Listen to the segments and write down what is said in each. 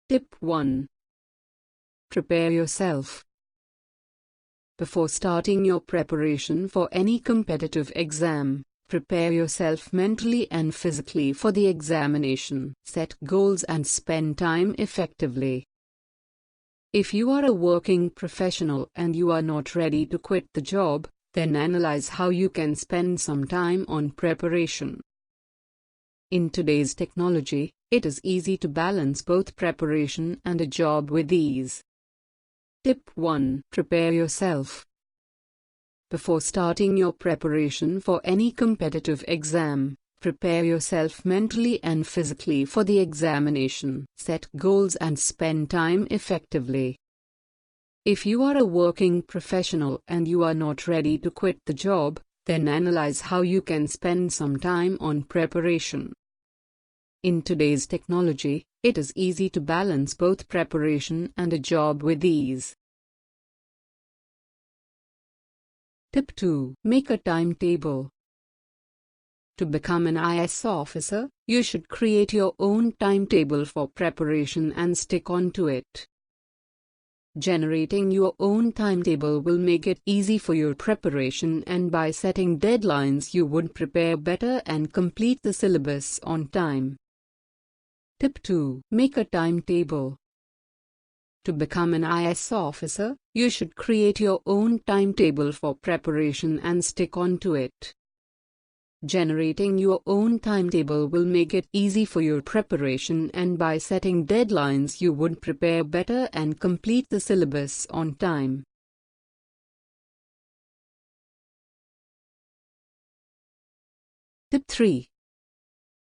Tip 1. Prepare yourself. Before starting your preparation for any competitive exam, prepare yourself mentally and physically for the examination. Set goals and spend time effectively. If you are a working professional and you are not ready to quit the job, then analyze how you can spend some time on preparation. In today's technology, it is easy to balance both preparation and a job with ease. Tip 1. Prepare yourself. Before starting your preparation for any competitive exam, prepare yourself mentally and physically for the examination. Set goals and spend time effectively. If you are a working professional and you are not ready to quit the job, then analyze how you can spend some time on preparation. In today's technology, it is easy to balance both preparation and a job with ease. Tip 2. Make a timetable. To become an IAS officer, you should create your own timetable for preparation and stick on to it. Generating your own timetable will make it easy for your preparation, and by setting deadlines you would prepare better and complete the syllabus on time. Tip 2. Make a timetable. To become an IAS officer, you should create your own timetable for preparation and stick on to it. Generating your own timetable will make it easy for your preparation, and by setting deadlines you would prepare better and complete the syllabus on time. Tip 3.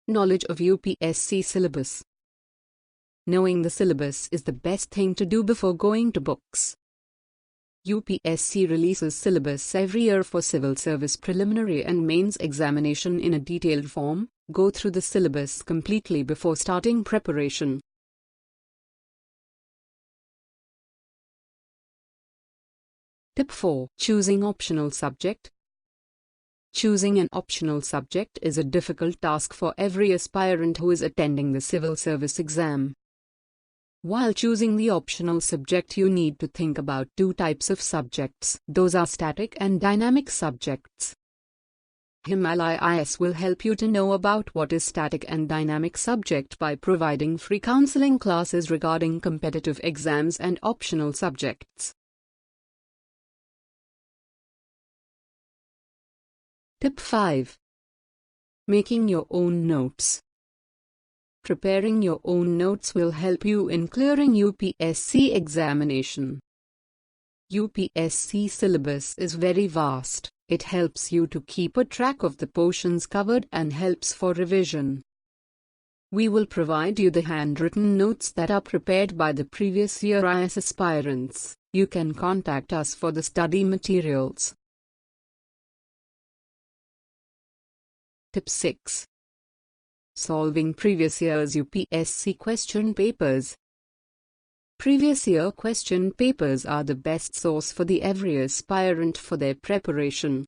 Knowledge of UPSC syllabus. Knowing the syllabus is the best thing to do before going to books. UPSC releases syllabus every year for civil service preliminary and mains examination in a detailed form. Go through the syllabus completely before starting preparation. Tip 4. Choosing optional subject. Choosing an optional subject is a difficult task for every aspirant who is attending the civil service exam. While choosing the optional subject, you need to think about two types of subjects. Those are static and dynamic subjects. Himalaya IAS will help you to know about what is static and dynamic subject by providing free counseling classes regarding competitive exams and optional subjects. Tip 5. Making your own notes. Preparing your own notes will help you in clearing UPSC examination. UPSC syllabus is very vast. It helps you to keep a track of the portions covered and helps for revision. We will provide you the handwritten notes that are prepared by the previous year IAS aspirants. You can contact us for the study materials. Tip 6. Solving previous year's UPSC question papers. Previous year question papers are the best source for the every aspirant for their preparation.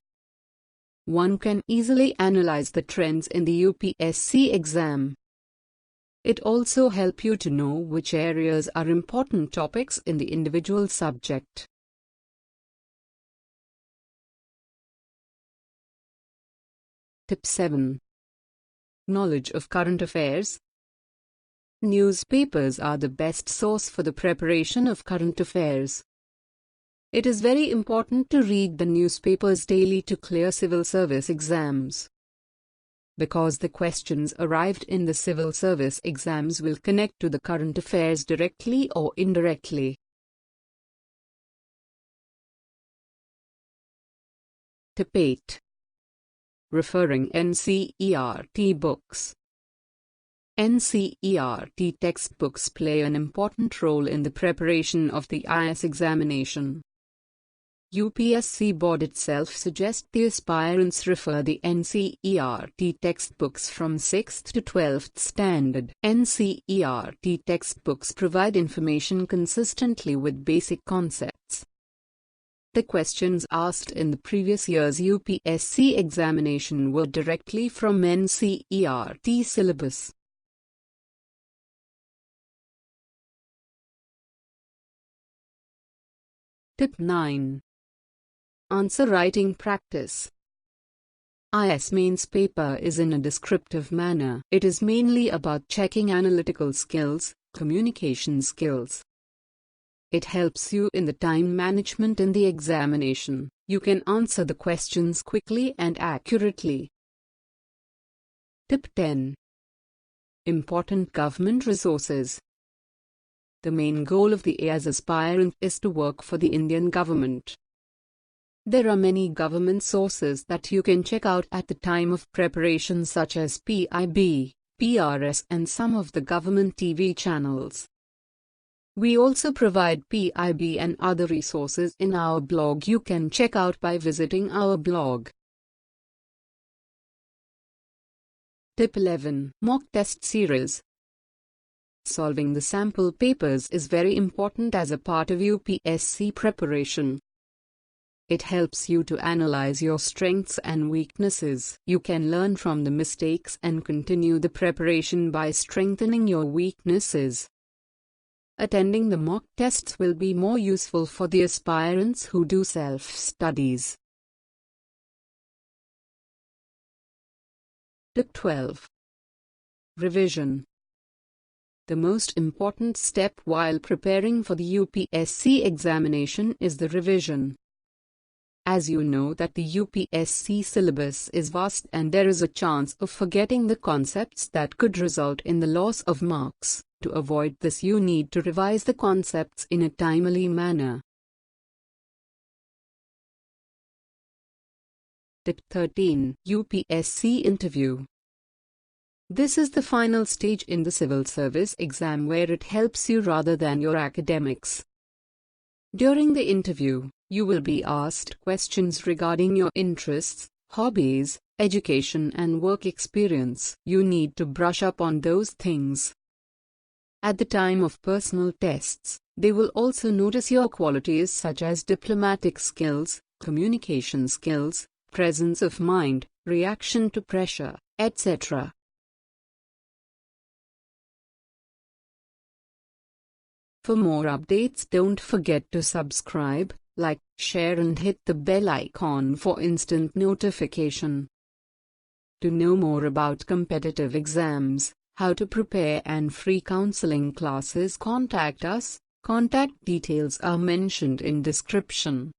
One can easily analyze the trends in the UPSC exam. It also helps you to know which areas are important topics in the individual subject. Tip 7. Knowledge of current affairs. Newspapers are the best source for the preparation of current affairs. It is very important to read the newspapers daily to clear civil service exams. Because the questions arrived in the civil service exams will connect to the current affairs directly or indirectly. Tip 8. Referring NCERT books. NCERT textbooks play an important role in the preparation of the IAS examination. UPSC board itself suggests the aspirants refer the NCERT textbooks from 6th to 12th standard. NCERT textbooks provide information consistently with basic concepts. The questions asked in the previous year's UPSC examination were directly from NCERT syllabus. Tip 9. Answer writing practice. IS Mains paper is in a descriptive manner. It is mainly about checking analytical skills, communication skills. It helps you in the time management in the examination. You can answer the questions quickly and accurately. Tip 10. Important government resources. The main goal of the IAS aspirant is to work for the Indian government. There are many government sources that you can check out at the time of preparation, such as PIB, PRS, and some of the government TV channels. We also provide PIB and other resources in our blog. You can check out by visiting our blog. Tip 11. Mock test series. Solving the sample papers is very important as a part of UPSC preparation. It helps you to analyze your strengths and weaknesses. You can learn from the mistakes and continue the preparation by strengthening your weaknesses. Attending the mock tests will be more useful for the aspirants who do self-studies. Tip 12. Revision. The most important step while preparing for the UPSC examination is the revision. As you know that the UPSC syllabus is vast and there is a chance of forgetting the concepts that could result in the loss of marks. To avoid this, you need to revise the concepts in a timely manner. Tip 13. UPSC interview. This is the final stage in the civil service exam where it helps you rather than your academics. During the interview, you will be asked questions regarding your interests, hobbies, education and work experience. You need to brush up on those things. At the time of personal tests, they will also notice your qualities such as diplomatic skills, communication skills, presence of mind, reaction to pressure, etc. For more updates, don't forget to subscribe, like, share and hit the bell icon for instant notification. To know more about competitive exams, how to prepare and free counseling classes, contact us. Contact details are mentioned in description.